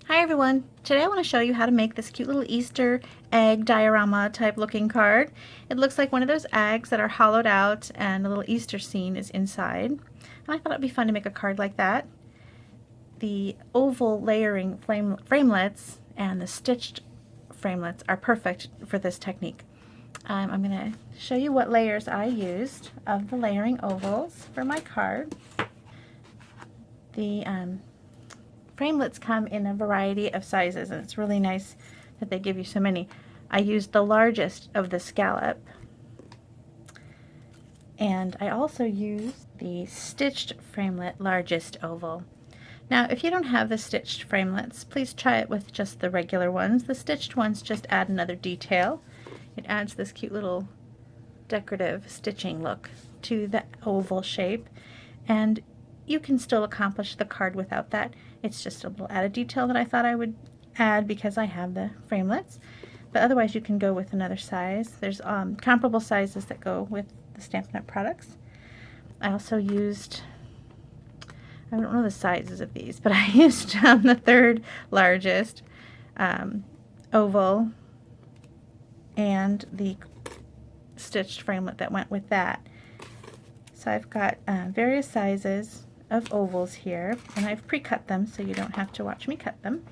Hi everyone! Today I want to show you how to make this cute little Easter egg diorama type looking card. It looks like one of those eggs that are hollowed out and a little Easter scene is inside. And I thought it would be fun to make a card like that. The oval layering framelits and the stitched framelits are perfect for this technique. I'm going to show you what layers I used of the layering ovals for my card. The framelits come in a variety of sizes, and it's really nice that they give you so many. I used the largest of the scallop, and I also used the stitched framelit largest oval. Now, if you don't have the stitched framelits, please try it with just the regular ones. The stitched ones just add another detail. It adds this cute little decorative stitching look to the oval shape, and you can still accomplish the card without that. It's just a little added detail that I thought I would add because I have the framelits. But otherwise you can go with another size. There's comparable sizes that go with the Stampin' Up! Products. I also used, I don't know the sizes of these, but I used the third largest oval and the stitched framelit that went with that. So I've got various sizes of ovals here, and I've pre-cut them so you don't have to watch me cut them.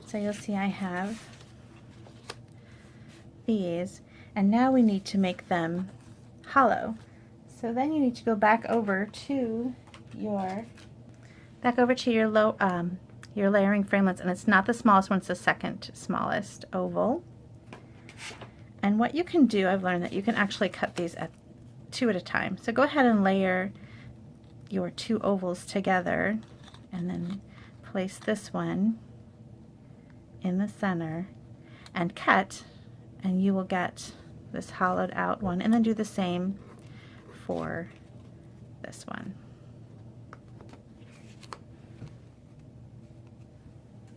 So you'll see I have these, and now we need to make them hollow. So then you need to go back over to your your layering framelits, and it's not the smallest one, it's the second smallest oval. And what you can do, I've learned that you can actually cut these at two at a time. So go ahead and layer your two ovals together, and then place this one in the center and cut, and you will get this hollowed out one, and then do the same for this one.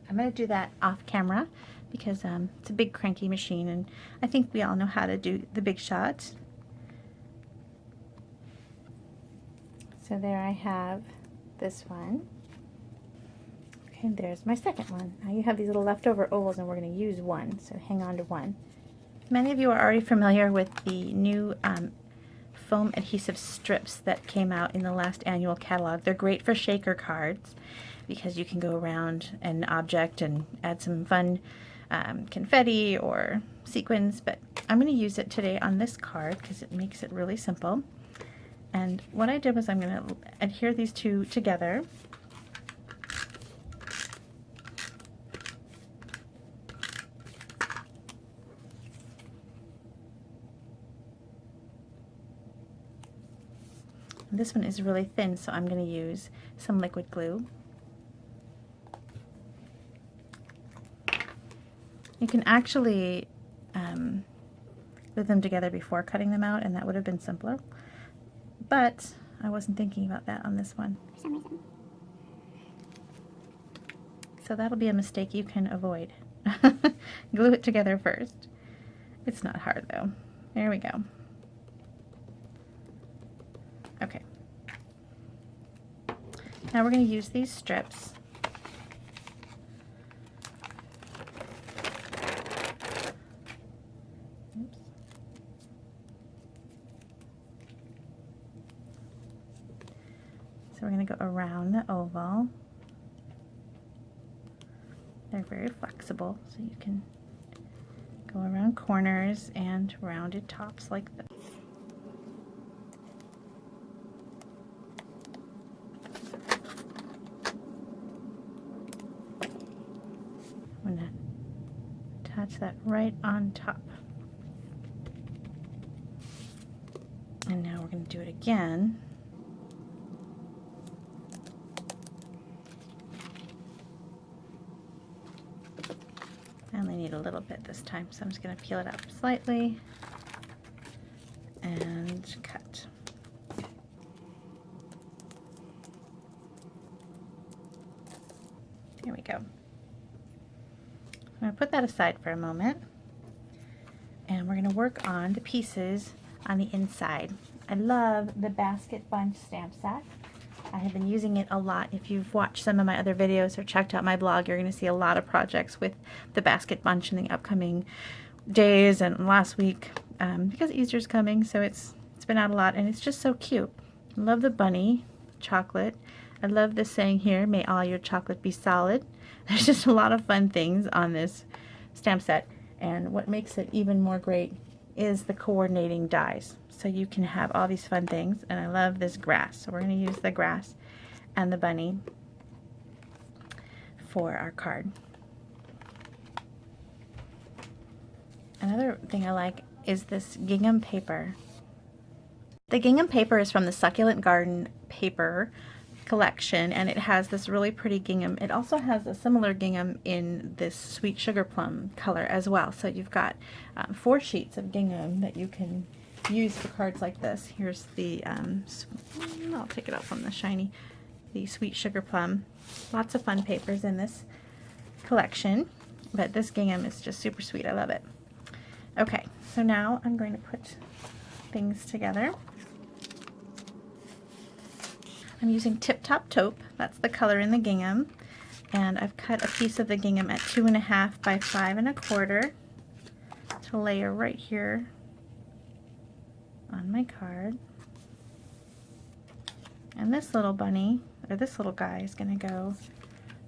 I'm going to do that off camera because it's a big cranky machine, and I think we all know how to do the big shots. So there I have this one. Okay, there's my second one. Now you have these little leftover ovals, and we're going to use one, so hang on to one. Many of you are already familiar with the new foam adhesive strips that came out in the last annual catalog. They're great for shaker cards because you can go around an object and add some fun confetti or sequins, but I'm going to use it today on this card because it makes it really simple. And what I did was I'm going to adhere these two together. And this one is really thin, so I'm going to use some liquid glue. You can actually glue them together before cutting them out, and that would have been simpler. But I wasn't thinking about that on this one. For some reason. So that'll be a mistake you can avoid. Glue it together first. It's not hard though. There we go. Okay. Now we're going to use these strips. So we're going to go around the oval. They're very flexible, so you can go around corners and rounded tops like this. I'm going to attach that right on top. And now we're going to do it again. I only need a little bit this time, so I'm just going to peel it up slightly and cut. There we go. I'm going to put that aside for a moment, and we're going to work on the pieces on the inside. I love the basket bunch stamp set. I have been using it a lot. If you've watched some of my other videos or checked out my blog, you're going to see a lot of projects with the basket bunch in the upcoming days and last week, because Easter's coming, so it's been out a lot, and it's just so cute. I love the bunny chocolate. I love this saying here, may all your chocolate be solid. There's just a lot of fun things on this stamp set, and what makes it even more great is the coordinating dies. So you can have all these fun things, and I love this grass. So we're going to use the grass and the bunny for our card. Another thing I like is this gingham paper. The gingham paper is from the Succulent Garden paper collection, and it has this really pretty gingham. It also has a similar gingham in this sweet sugar plum color as well. So you've got 4 sheets of gingham that you can use for cards like this. Here's the, I'll take it out from the shiny, the sweet sugar plum. Lots of fun papers in this collection, but this gingham is just super sweet. I love it. Okay, so now I'm going to put things together. I'm using Tip Top Taupe, that's the color in the gingham, and I've cut a piece of the gingham at 2.5 by 5 1/4 to layer right here on my card. And this little bunny, or this little guy, is going to go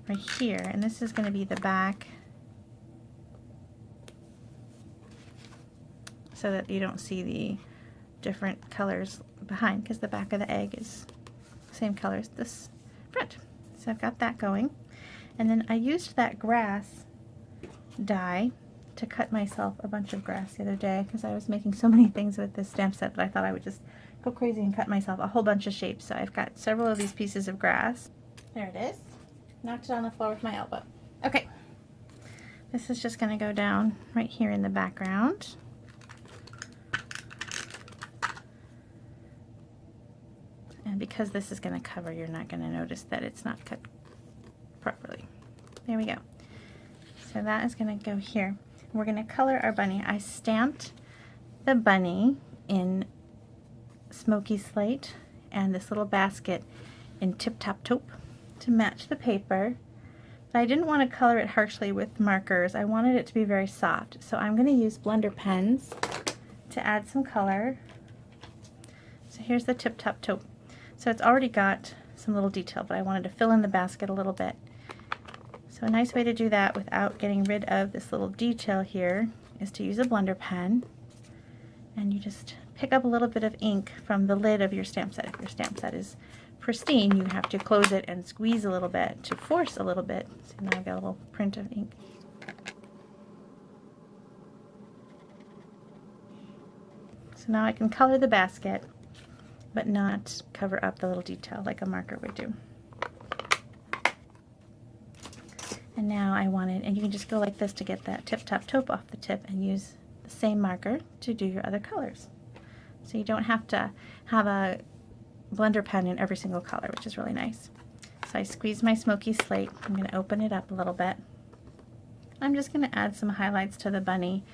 right here, and this is going to be the back, so that you don't see the different colors behind, because the back of the egg is the same color as this front. So I've got that going. And then I used that grass die to cut myself a bunch of grass the other day, because I was making so many things with this stamp set that I thought I would just go crazy and cut myself a whole bunch of shapes. So I've got several of these pieces of grass. There it is. Knocked it on the floor with my elbow. Okay. This is just going to go down right here in the background. And because this is going to cover, you're not going to notice that it's not cut properly. There we go. So that is going to go here. We're going to color our bunny. I stamped the bunny in Smoky Slate and this little basket in Tip Top Taupe to match the paper. But I didn't want to color it harshly with markers. I wanted it to be very soft. So I'm going to use blender pens to add some color. So here's the Tip Top Taupe. So it's already got some little detail, but I wanted to fill in the basket a little bit. So a nice way to do that without getting rid of this little detail here is to use a blender pen, and you just pick up a little bit of ink from the lid of your stamp set. If your stamp set is pristine, you have to close it and squeeze a little bit to force a little bit. So now I've got a little print of ink. So now I can color the basket, but not cover up the little detail like a marker would do. And now I wanted, and you can just go like this to get that Tip Top Taupe off the tip and use the same marker to do your other colors. So you don't have to have a blender pen in every single color, which is really nice. So I squeeze my Smoky Slate. I'm going to open it up a little bit. I'm just going to add some highlights to the bunny.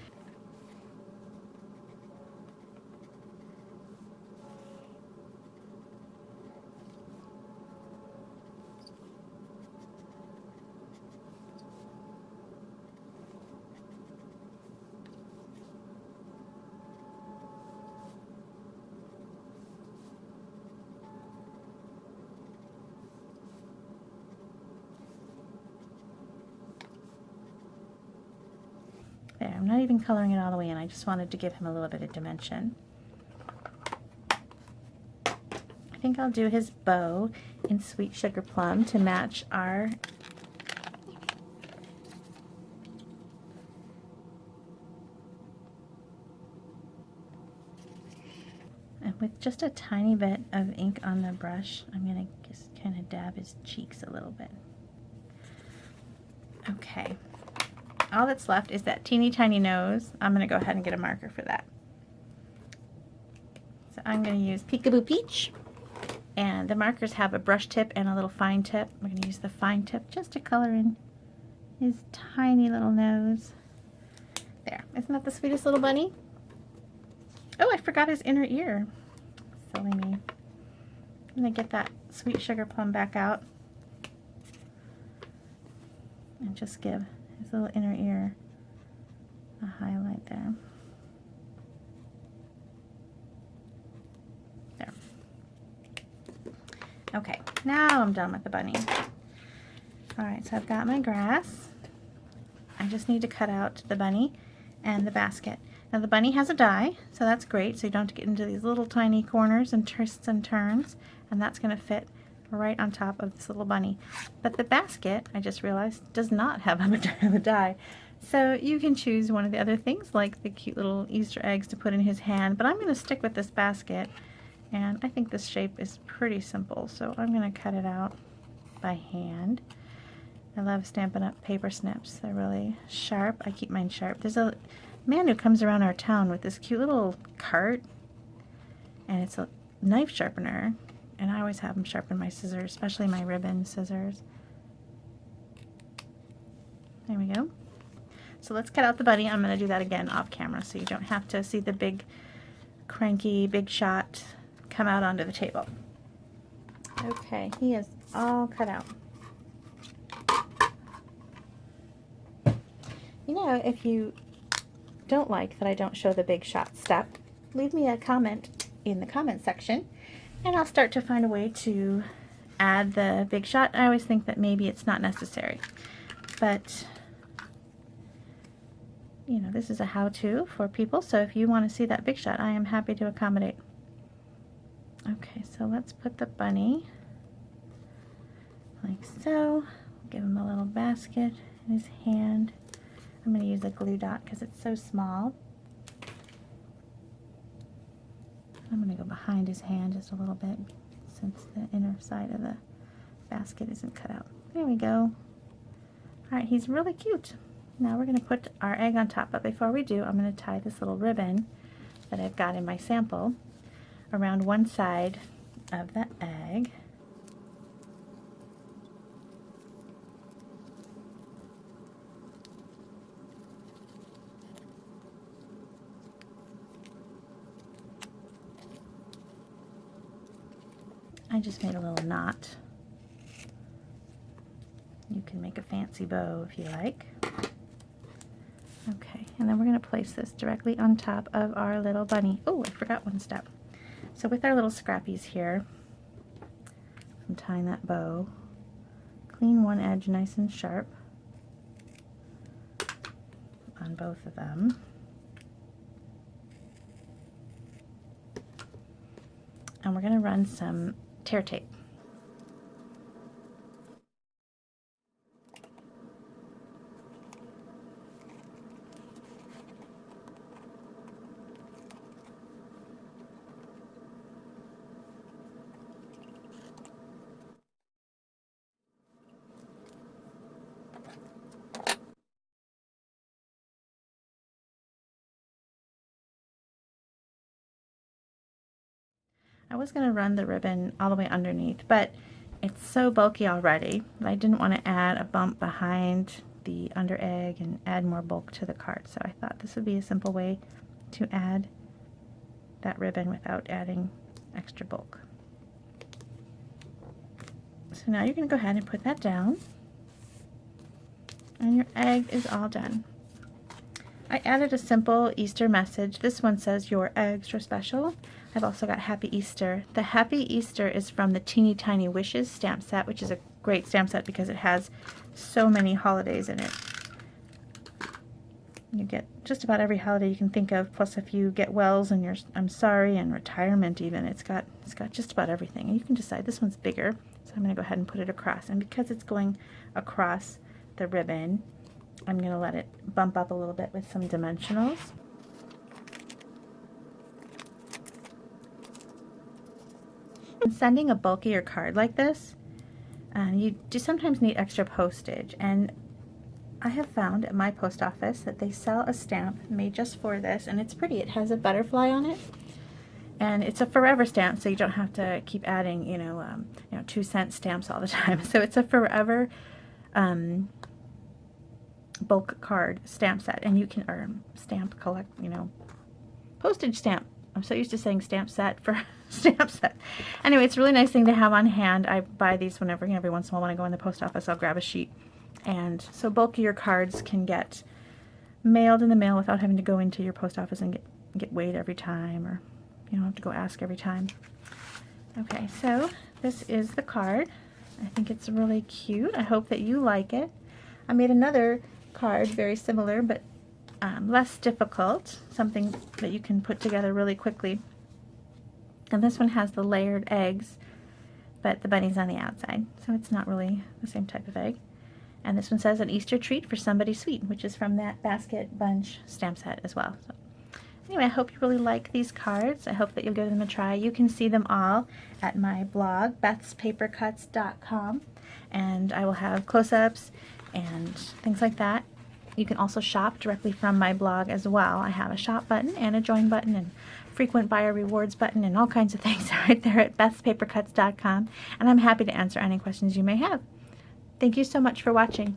There, I'm not even coloring it all the way in. I just wanted to give him a little bit of dimension. I think I'll do his bow in Sweet Sugar Plum to match our and with just a tiny bit of ink on the brush, I'm going to just kind of dab his cheeks a little bit. Okay. All that's left is that teeny tiny nose. I'm going to go ahead and get a marker for that. So I'm going to use Peekaboo Peach, and the markers have a brush tip and a little fine tip. We're going to use the fine tip just to color in his tiny little nose. There. Isn't that the sweetest little bunny? Oh, I forgot his inner ear. Silly me. I'm going to get that sweet sugar plum back out and just give his little inner ear a highlight there. There. Okay, now I'm done with the bunny. Alright, so I've got my grass. I just need to cut out the bunny and the basket. Now the bunny has a die, so that's great, so you don't have to get into these little tiny corners and twists and turns, and that's going to fit right on top of this little bunny. But the basket, I just realized, does not have a die. So you can choose one of the other things, like the cute little Easter eggs to put in his hand, but I'm going to stick with this basket, and I think this shape is pretty simple, so I'm going to cut it out by hand. I love Stampin' Up paper snips. They're really sharp. I keep mine sharp. There's a man who comes around our town with this cute little cart, and it's a knife sharpener, and I always have him sharpen my scissors, especially my ribbon scissors. There we go. So let's cut out the bunny. I'm going to do that again off camera so you don't have to see the big cranky big shot come out onto the table. Okay, he is all cut out. You know, if you don't like that I don't show the big shot step, leave me a comment in the comment section, and I'll start to find a way to add the big shot. I always think that maybe it's not necessary, but you know, this is a how-to for people, so if you want to see that big shot, I am happy to accommodate. Okay, so let's put the bunny like so. Give him a little basket in his hand. I'm going to use a glue dot because it's so small. I'm going to go behind his hand just a little bit since the inner side of the basket isn't cut out. There we go. Alright, he's really cute. Now we're going to put our egg on top, but before we do, I'm going to tie this little ribbon that I've got in my sample around one side of the egg. I just made a little knot. You can make a fancy bow if you like. Okay, and then we're going to place this directly on top of our little bunny. Oh, I forgot one step. So with our little scrappies here, I'm tying that bow. Clean one edge nice and sharp on both of them. And we're going to run some tear tape. I was going to run the ribbon all the way underneath, but it's so bulky already that I didn't want to add a bump behind the under egg and add more bulk to the card. So I thought this would be a simple way to add that ribbon without adding extra bulk. So now you're going to go ahead and put that down, and your egg is all done. I added a simple Easter message. This one says, "Your eggs are special." I've also got Happy Easter. The Happy Easter is from the Teeny Tiny Wishes stamp set, which is a great stamp set because it has so many holidays in it. You get just about every holiday you can think of, plus if you get wells and your I'm sorry and retirement even, it's got just about everything. And you can decide this one's bigger, so I'm going to go ahead and put it across. And because it's going across the ribbon, I'm going to let it bump up a little bit with some dimensionals. When sending a bulkier card like this, you do sometimes need extra postage, and I have found at my post office that they sell a stamp made just for this, and it's pretty. It has a butterfly on it, and it's a forever stamp, so you don't have to keep adding, 2-cent stamps all the time. So it's a forever bulk card stamp set, and you can, or stamp collect, postage stamp. I'm so used to saying stamp set for stamp set. Anyway, it's a really nice thing to have on hand. I buy these whenever, every once in a while when I go in the post office, I'll grab a sheet. And so bulk of your cards can get mailed in the mail without having to go into your post office and get weighed every time, or you don't have to go ask every time. Okay, so this is the card. I think it's really cute. I hope that you like it. I made another card very similar, but less difficult, something that you can put together really quickly. And this one has the layered eggs, but the bunny's on the outside, so it's not really the same type of egg. And this one says an Easter treat for somebody sweet, which is from that basket bunch stamp set as well. So anyway, I hope you really like these cards. I hope that you'll give them a try. You can see them all at my blog, bethspapercuts.com, and I will have close-ups and things like that. You can also shop directly from my blog as well. I have a shop button and a join button and frequent buyer rewards button and all kinds of things right there at bethspapercuts.com, and I'm happy to answer any questions you may have. Thank you so much for watching.